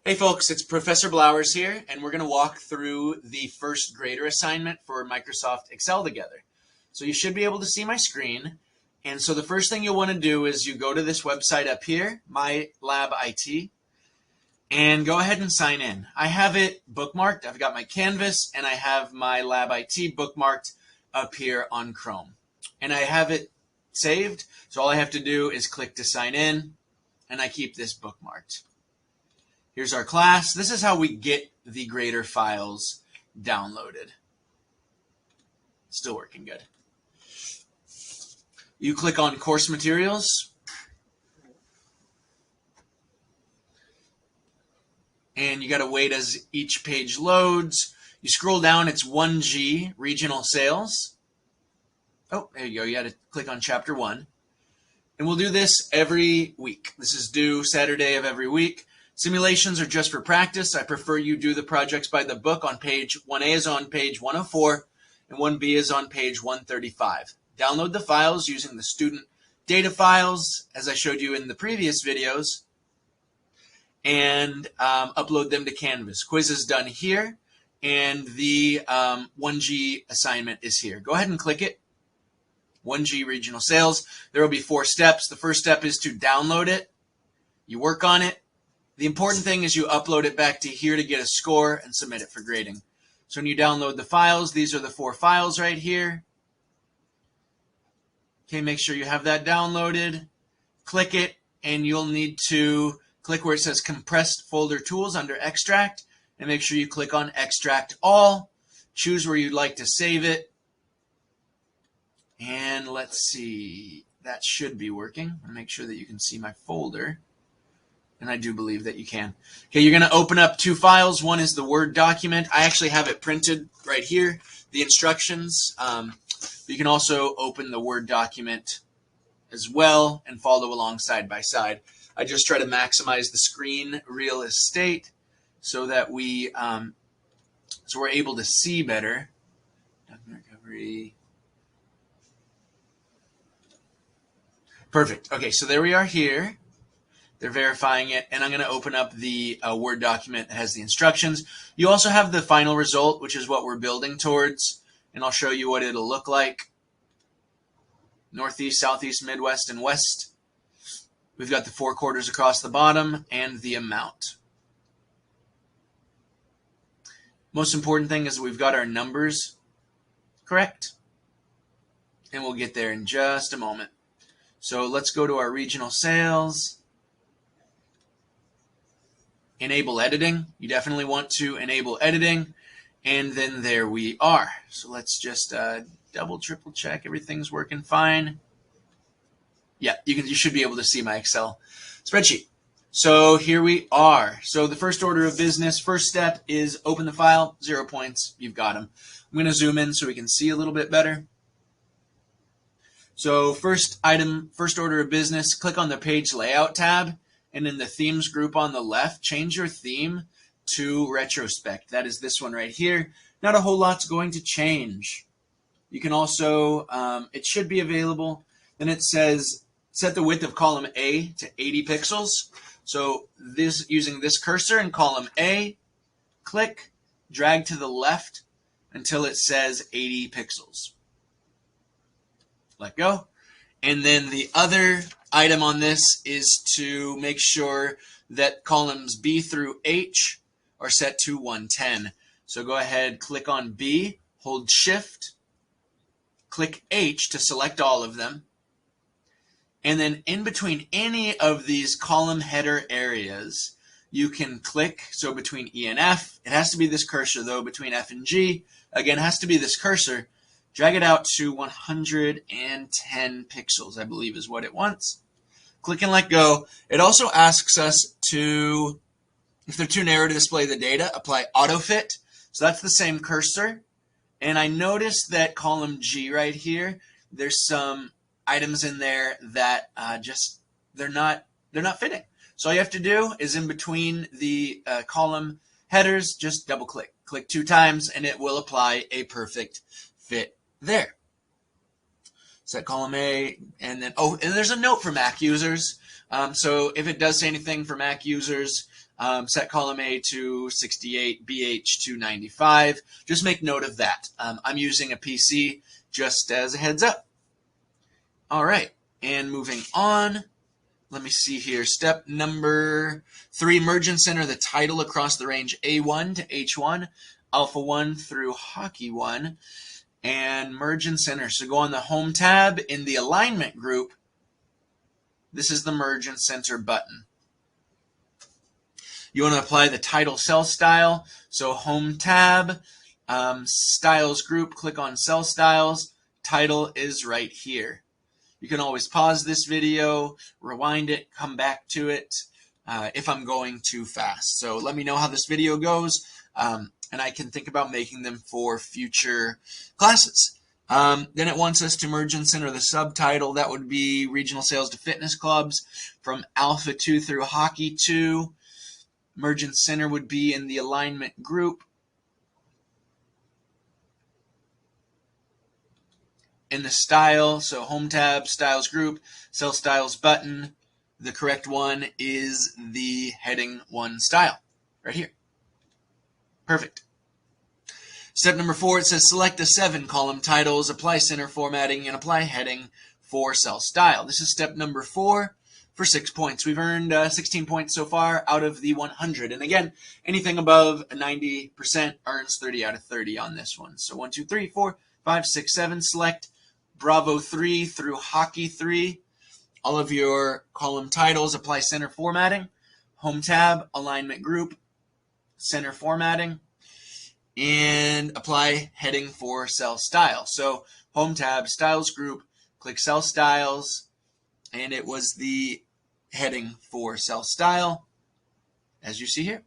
Hey folks, it's Professor Blowers here, and we're going to walk through the first grader assignment for Microsoft Excel together. So you should be able to see my screen. And so the first thing you'll want to do is you go to this website up here, My Lab IT, and go ahead and sign in. I have it bookmarked. I've got my Canvas, and I have my Lab IT bookmarked up here on Chrome. And I have it saved, so all I have to do is click to sign in, and I keep this bookmarked. Here's our class. This is how we get the grader files downloaded. Still working good. You click on course materials. And you got to wait as each page loads. You scroll down, it's 1G, regional sales. Oh, there you go. You got to click on chapter 1. And we'll do this every week. This is due Saturday of every week. Simulations are just for practice. I prefer you do the projects by the book on page 1A is on page 104 and 1B is on page 135. Download the files using the student data files as I showed you in the previous videos and upload them to Canvas. Quiz is done here and the 1G assignment is here. Go ahead and click it. 1G regional sales. There will be 4 steps. The first step is to download it. You work on it. The important thing is you upload it back to here to get a score and submit it for grading. So when you download the files, these are the 4 files right here. Okay, make sure you have that downloaded. Click it, and you'll need to click where it says Compressed Folder Tools under Extract, and make sure you click on Extract All. Choose where you'd like to save it. And let's see, that should be working. I'll make sure that you can see my folder. And I do believe that you can. Okay, you're going to open up 2 files. One is the Word document. I actually have it printed right here, the instructions. You can also open the Word document as well and follow along side by side. I just try to maximize the screen real estate so that we're able to see better. Document recovery. Perfect. Okay, so there we are here. They're verifying it, and I'm going to open up the Word document that has the instructions. You also have the final result, which is what we're building towards, and I'll show you what it'll look like. Northeast, Southeast, Midwest, and West. We've got the 4 quarters across the bottom and the amount. Most important thing is that we've got our numbers correct, and we'll get there in just a moment. So let's go to our regional sales. Enable editing. You definitely want to enable editing, and then there we are. So let's just double, triple check everything's working fine. Yeah, you should be able to see my Excel spreadsheet. So here we are. So the first order of business, first step is open the file, 0 points. You've got them. I'm going to zoom in so we can see a little bit better. So first item, first order of business, click on the page layout tab. And in the themes group on the left, change your theme to retrospect. That is this one right here. Not a whole lot's going to change. You can also, it should be available. Then it says set the width of column A to 80 pixels. So this using this cursor in column A, click, drag to the left until it says 80 pixels. Let go. And then the other item on this is to make sure that columns B through H are set to 110. So go ahead, click on B, hold Shift, click H to select all of them. And then in between any of these column header areas, you can click, so between E and F, it has to be this cursor though, between F and G, again, it has to be this cursor. Drag it out to 110 pixels, I believe is what it wants. Click and let go. It also asks us to, if they're too narrow to display the data, apply AutoFit. So that's the same cursor. And I noticed that column G right here, there's some items in there that they're not fitting. So all you have to do is in between the column headers, just double click. Click 2 times and it will apply a perfect fit there. Set column A, and then, oh, and there's a note for Mac users. So if it does say anything for Mac users, set column A to 68, BH to 95. Just make note of that. I'm using a PC just as a heads up. All right, and moving on. Let me see here. Step number 3, merge and center the title across the range A1 to H1, Alpha 1 through Hockey 1, and merge and center. So go on the Home tab in the Alignment group. This is the merge and center button. You want to apply the title cell style. So Home tab, Styles group, click on Cell Styles. Title is right here. You can always pause this video, rewind it, come back to it if I'm going too fast. So let me know how this video goes, and I can think about making them for future classes. Then it wants us to merge and center the subtitle. That would be Regional Sales to Fitness Clubs from Alpha 2 through Hockey 2. Merge and center would be in the Alignment group. In the style, so Home tab, Styles group, Cell Styles button, the correct one is the heading 1 style, right here. Perfect. Step number 4, it says select the 7 column titles, apply center formatting, and apply heading for cell style. This is step number 4 for 6 points. We've earned 16 points so far out of the 100. And again, anything above 90% earns 30 out of 30 on this one. So 1, 2, 3, 4, 5, 6, 7, select Bravo 3 through Hockey 3. All of your column titles, apply center formatting. Home tab, Alignment group, center formatting, and apply heading for cell style. So Home tab, Styles group, click Cell Styles, and it was the heading for cell style, as you see here.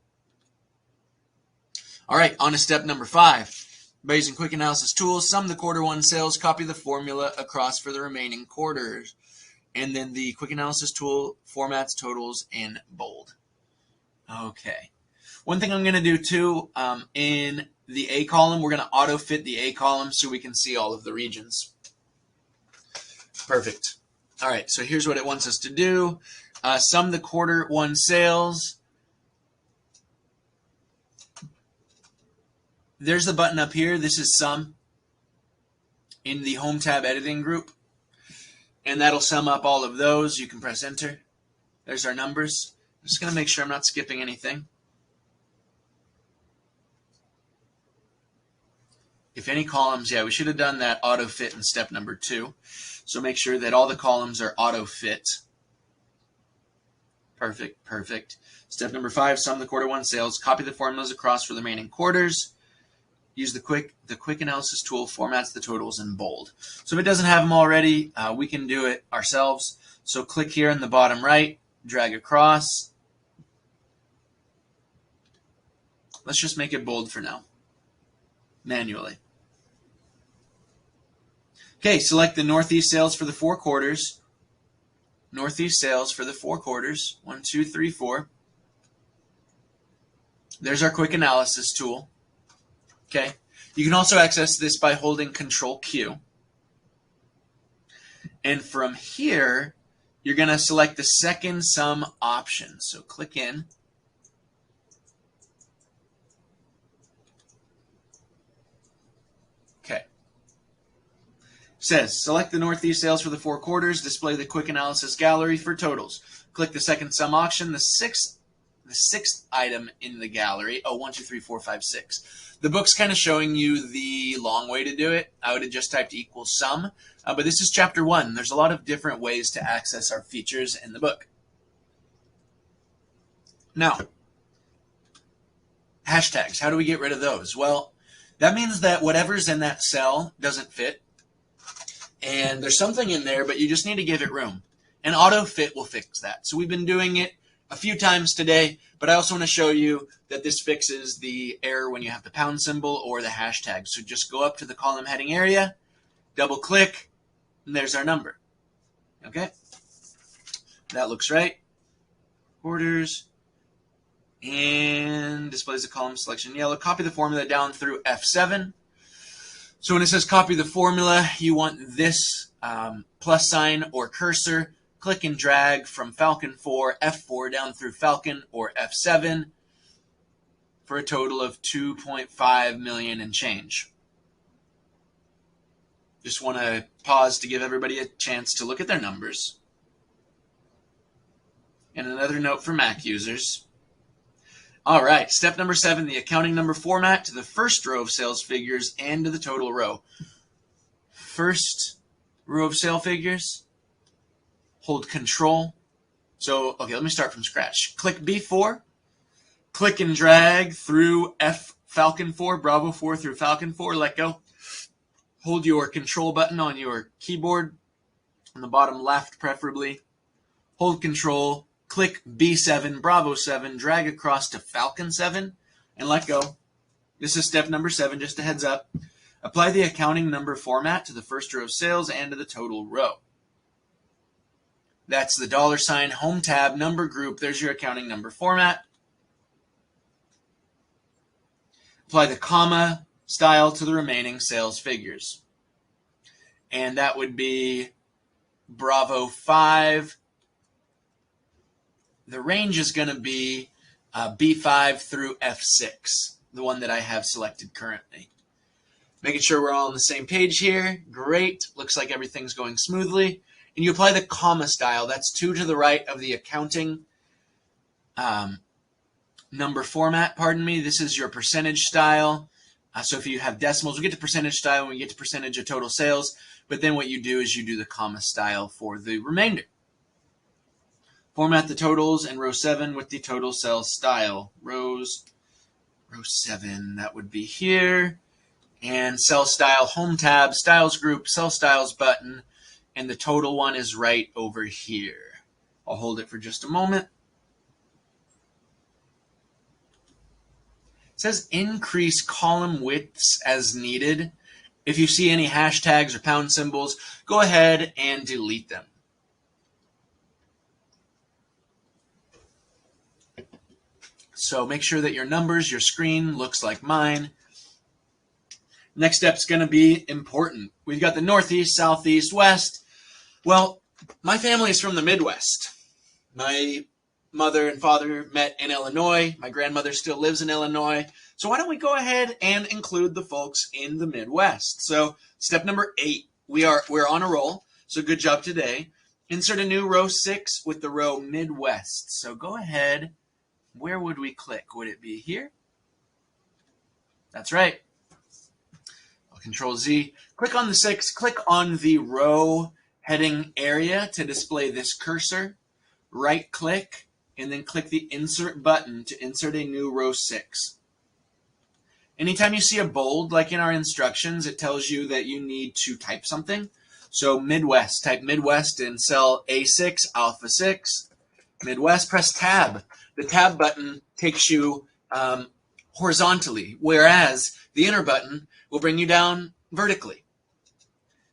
All right, on to step number 5. By using quick analysis tools, sum the quarter 1 sales, copy the formula across for the remaining quarters. And then the quick analysis tool formats totals in bold. Okay. One thing I'm going to do too, in the A column, we're going to auto fit the A column so we can see all of the regions. Perfect. All right, so here's what it wants us to do. Sum the quarter 1 sales. There's the button up here. This is sum in the Home tab editing group. And that'll sum up all of those. You can press enter. There's our numbers. I'm just going to make sure I'm not skipping anything. If any columns, yeah, we should have done that auto fit in step number 2. So make sure that all the columns are auto fit. Perfect, perfect. Step number 5, sum the quarter 1 sales. Copy the formulas across for the remaining quarters. Use the quick analysis tool, formats the totals in bold. So if it doesn't have them already, we can do it ourselves. So click here in the bottom right, drag across. Let's just make it bold for now, manually. Okay, select the Northeast sales for the 4 quarters. Northeast sales for the 4 quarters, 1, 2, 3, 4. There's our quick analysis tool. Okay, you can also access this by holding Control Q. And from here, you're going to select the second sum option. So click in. Okay. It says, select the Northeast sales for the 4 quarters, display the quick analysis gallery for totals. Click the second sum option, the sixth item in the gallery. Oh, 1, 2, 3, 4, 5, 6. The book's kind of showing you the long way to do it. I would have just typed equals sum, but this is chapter 1. There's a lot of different ways to access our features in the book. Now, hashtags. How do we get rid of those? Well, that means that whatever's in that cell doesn't fit, and there's something in there, but you just need to give it room. And AutoFit will fix that. So we've been doing it a few times today, but I also want to show you that this fixes the error when you have the pound symbol or the hashtag. So just go up to the column heading area, double click, and there's our number. Okay, that looks right. Quarters, and displays the column selection in yellow. Copy the formula down through F7. So when it says copy the formula, you want this plus sign or cursor. click and drag from Falcon 4, F4 down through Falcon or F7 for a total of 2.5 million and change. Just want to pause to give everybody a chance to look at their numbers. And another note for Mac users. All right, step number 7, the accounting number format to the first row of sales figures and to the total row. First row of sale figures, hold Control. So, okay, let me start from scratch. Click B4, click and drag through Falcon 4, Bravo 4 through Falcon 4, let go. Hold your Control button on your keyboard, on the bottom left preferably. Hold Control, click B7, Bravo 7, drag across to Falcon 7, and let go. This is step number 7, just a heads up. Apply the accounting number format to the first row of sales and to the total row. That's the $ home tab number group. There's your accounting number format. Apply the comma style to the remaining sales figures. And that would be Bravo 5. The range is going to be B5 through F6, the one that I have selected currently. Making sure we're all on the same page here. Great. Looks like everything's going smoothly. And you apply the comma style. That's 2 to the right of the accounting number format, pardon me. This is your percentage style. So if you have decimals, we get to percentage style when we get to percentage of total sales. But then what you do is you do the comma style for the remainder. Format the totals in row 7 with the total sales style. Row 7, that would be here. And cell style, home tab, styles group, cell styles button. And the total one is right over here. I'll hold it for just a moment. It says increase column widths as needed. If you see any hashtags or pound symbols, go ahead and delete them. So make sure that your numbers, your screen looks like mine. Next step's going to be important. We've got the Northeast, Southeast, West. Well, my family is from the Midwest. My mother and father met in Illinois. My grandmother still lives in Illinois. So why don't we go ahead and include the folks in the Midwest? So step number 8, we're on a roll. So good job today. Insert a new row 6 with the row Midwest. So go ahead. Where would we click? Would it be here? That's right. I'll Control Z. Click on the 6. Click on the row heading area to display this cursor. Right click and then click the insert button to insert a new row 6. Anytime you see a bold, like in our instructions, it tells you that you need to type something. So Midwest, type Midwest in cell A6, Alpha 6. Midwest, press Tab. The Tab button takes you horizontally, whereas the Enter button will bring you down vertically.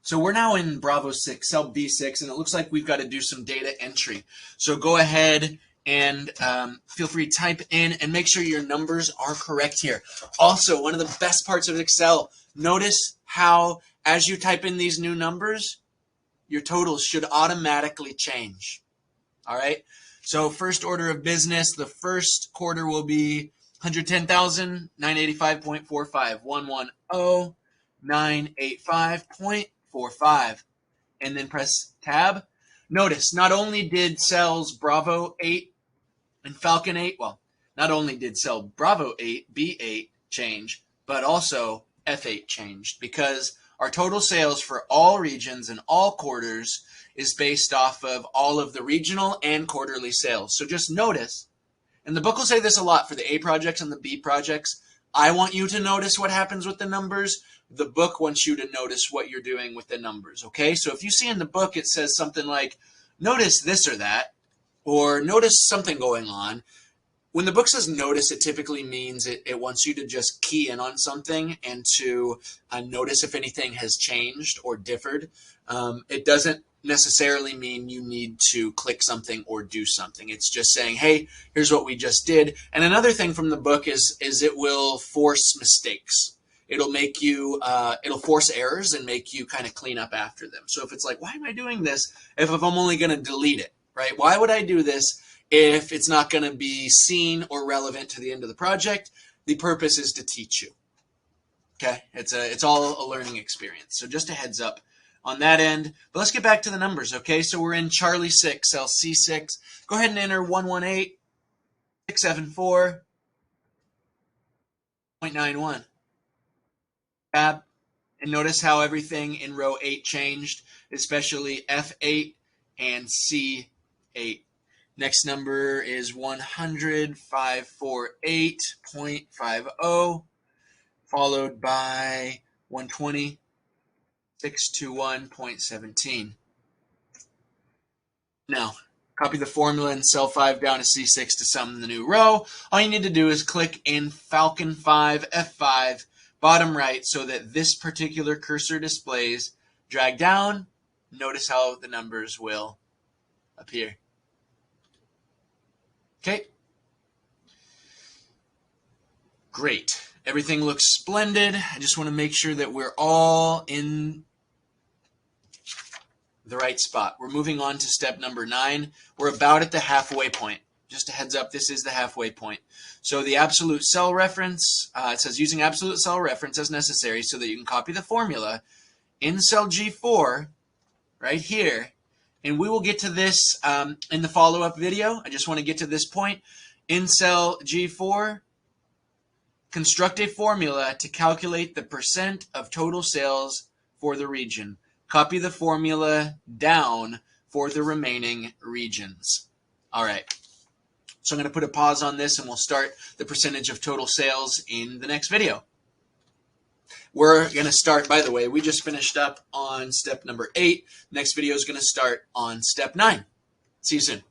So we're now in Bravo 6, cell B6, and it looks like we've got to do some data entry. So go ahead and feel free to type in and make sure your numbers are correct here. Also, one of the best parts of Excel, notice how as you type in these new numbers, your totals should automatically change. All right? So first order of business, the first quarter will be 110,985.45, 110,985.45, and then press Tab. Notice, not only did cells Bravo 8 and Falcon 8, well, not only did cell Bravo 8, B8 change, but also F8 changed because our total sales for all regions and all quarters is based off of all of the regional and quarterly sales. So just notice, and the book will say this a lot for the A projects and the B projects, I want you to notice what happens with the numbers. The book wants you to notice what you're doing with the numbers, okay? So if you see in the book it says something like, notice this or that, or notice something going on, when the book says notice, it typically means it wants you to just key in on something and to notice if anything has changed or differed. It doesn't necessarily mean you need to click something or do something. It's just saying, hey, here's what we just did. And another thing from the book is it will force mistakes. it'll make you, it'll force errors and make you kind of clean up after them. So if it's like, why am I doing this if I'm only going to delete it, right? Why would I do this if it's not going to be seen or relevant to the end of the project? The purpose is to teach you. Okay, it's all a learning experience. So just a heads up on that end. But let's get back to the numbers, okay? So we're in Charlie 6, cell C6. Go ahead and enter 118,674.91. Tab, and notice how everything in row 8 changed, especially F8 and C8. Next number is 100,548.50, followed by 120,621.17. Now, copy the formula in cell 5 down to C6 to sum the new row. All you need to do is click in Falcon 5, F5, bottom right, so that this particular cursor displays. Drag down. Notice how the numbers will appear. Okay. Great. Everything looks splendid. I just want to make sure that we're all in the right spot. We're moving on to step number 9. We're about at the halfway point. Just a heads up, this is the halfway point. So the absolute cell reference, it says using absolute cell reference as necessary so that you can copy the formula in cell G4 right here. And we will get to this in the follow-up video. I just want to get to this point. In cell G4, construct a formula to calculate the percent of total sales for the region. Copy the formula down for the remaining regions. All right. So I'm going to put a pause on this and we'll start the percentage of total sales in the next video. We're going to start, by the way, we just finished up on step number 8. Next video is going to start on step 9. See you soon.